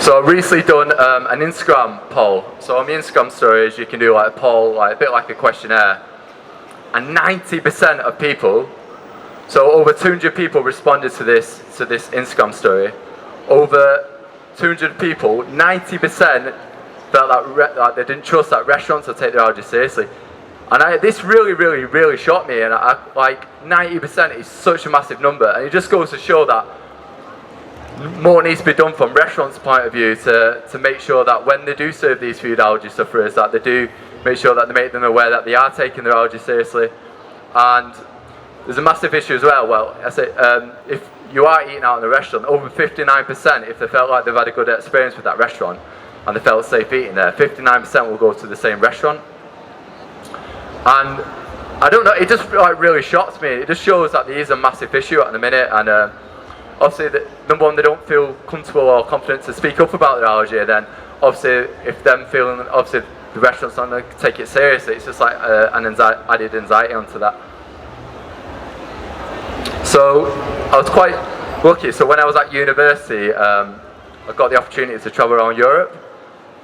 So I've recently done an Instagram poll. So on the Instagram stories, you can do like a poll, like a bit like a questionnaire, and 90% of people, so over 200 people responded to this Instagram story. Over 200 people, 90% felt that they didn't trust that restaurants would take their allergies seriously. And this really shocked me. And like 90% is such a massive number, and it just goes to show that more needs to be done from restaurants' point of view to make sure that when they do serve these food allergy sufferers, that they do make sure that they make them aware that they are taking their allergy seriously. And there's a massive issue as well. Well, I say if you are eating out in a restaurant, over 59%, if they felt like they've had a good experience with that restaurant and they felt safe eating there, 59% will go to the same restaurant. And I don't know, it just like really shocks me. It just shows that there is a massive issue at the minute, and obviously, number one, they don't feel comfortable or confident to speak up about their allergy. Then, obviously, if them feeling, obviously, the restaurant's not going to take it seriously, it's just like an added anxiety onto that. So, I was quite lucky. So, when I was at university, I got the opportunity to travel around Europe.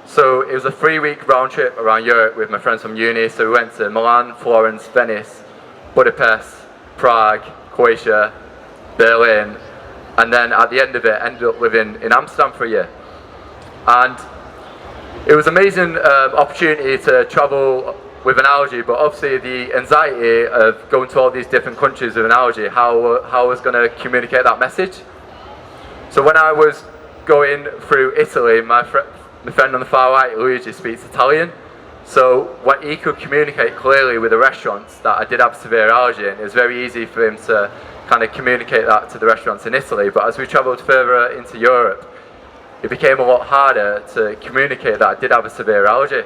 So, it was a 3-week round trip around Europe with my friends from uni. So, we went to Milan, Florence, Venice, Budapest, Prague, Croatia, Berlin. And then at the end of it, ended up living in Amsterdam for a year. And it was an amazing opportunity to travel with an allergy, but obviously the anxiety of going to all these different countries with an allergy, how I was going to communicate that message. So when I was going through Italy, my friend on the far right, Luigi, speaks Italian. So what he could communicate clearly with the restaurants that I did have severe allergy, and it was very easy for him to kind of communicate that to the restaurants in Italy. But as we travelled further into Europe, it became a lot harder to communicate that I did have a severe allergy.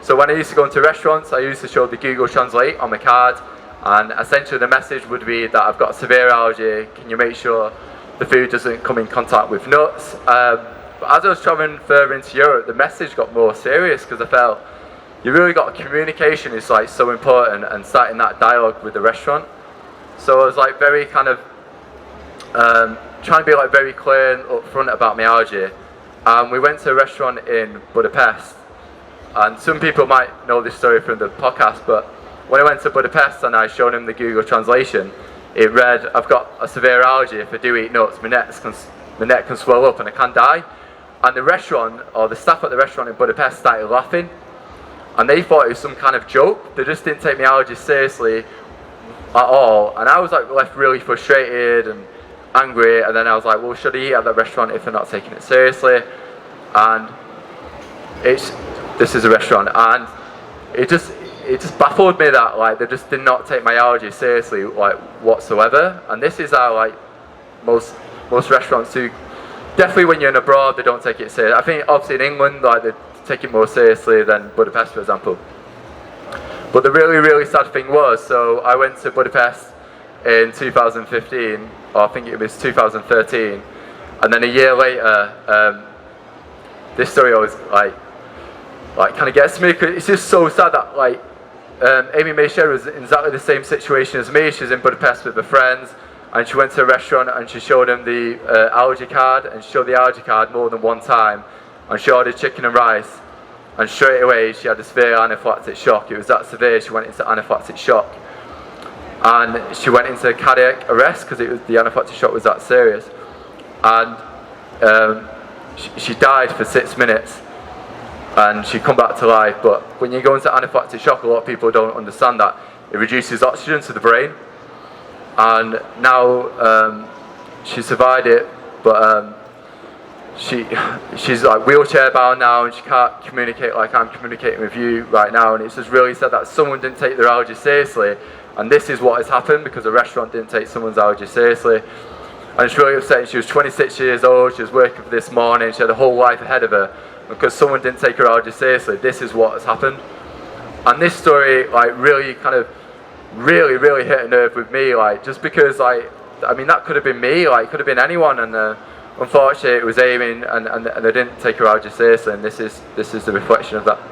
So when I used to go into restaurants, I used to show the Google Translate on my card, and essentially the message would be that I've got a severe allergy, can you make sure the food doesn't come in contact with nuts? But as I was travelling further into Europe, the message got more serious, because I felt you really got communication is like so important, and starting that dialogue with the restaurant. So I was like very kind of trying to be like very clear and upfront about my allergy. We went to a restaurant in Budapest, and some people might know this story from the podcast, but when I went to Budapest and I showed him the Google translation, it read, I've got a severe allergy, if I do eat nuts, my neck can swell up and I can die. And the restaurant, or the staff at the restaurant in Budapest, started laughing, and they thought it was some kind of joke. They just didn't take my allergy seriously at all, and I was like left really frustrated and angry. And then I was like, well, should I eat at that restaurant if they're not taking it seriously? And this is a restaurant, and it just baffled me that like they just did not take my allergy seriously like whatsoever. And this is how like most restaurants do. Definitely when you're in abroad, they don't take it seriously. I think obviously in England, like they take it more seriously than Budapest, for example. But the really sad thing was, so I went to Budapest in 2015, or I think it was 2013, and then a year later, this story always like kind of gets me, because it's just so sad that like Amy Mayshare was in exactly the same situation as me. She was in Budapest with her friends, and she went to a restaurant and she showed them the allergy card, and she showed the allergy card more than one time, and she ordered chicken and rice. And straight away she had a severe anaphylactic shock. It was that severe, she went into anaphylactic shock. And she went into cardiac arrest because the anaphylactic shock was that serious. And she died for 6 minutes. And she come back to life. But when you go into anaphylactic shock, a lot of people don't understand that it reduces oxygen to the brain. And now she survived it, but she's like wheelchair bound now, and she can't communicate like I'm communicating with you right now. And it's just really sad that someone didn't take their allergy seriously, and this is what has happened because a restaurant didn't take someone's allergy seriously. And it's really upsetting. She was 26 years old, she was working for this morning, she had a whole life ahead of her, and because someone didn't take her allergy seriously, this is what has happened. And this story like really kind of really hit a nerve with me, like just because like I mean that could have been me, like could have been anyone, and unfortunately it was Amy, and they didn't take her allergy seriously, and this is the reflection of that.